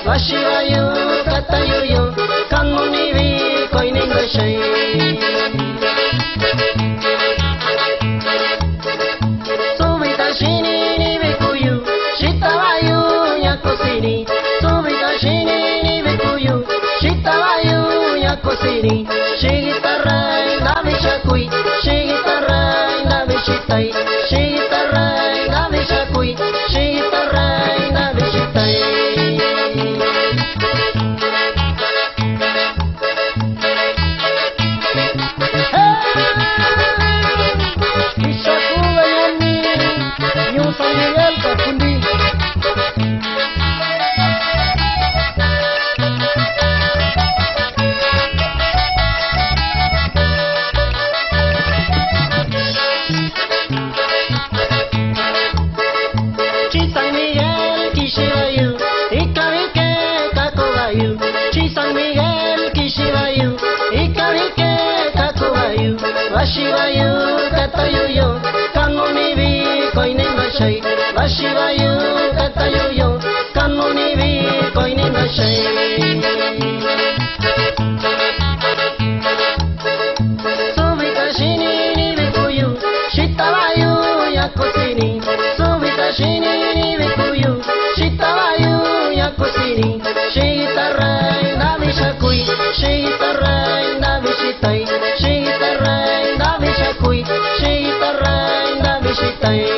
Washiwayu katayuyo kanmunivi koinengashai Subita shini ni bikuyu shitawayu yakosini Subita shini ni bikuyu shitawayu yakosini Shigitarai nabishakui Shigitarai nabishitai Shigitarai nabishakui Shigitarai nabishitai Washiwayu katayuyo kanmunivi koinengashai Washiwayu katayuyo kanmunivi koinengashai Subita shini ni bikuyu shitawayu yakosini Subita shini ni bikuyu shitawayu yakosini Shigitarai nabishakui Shigitarai nabishitai Shigitarai nabishakui Shigitarai nabishitai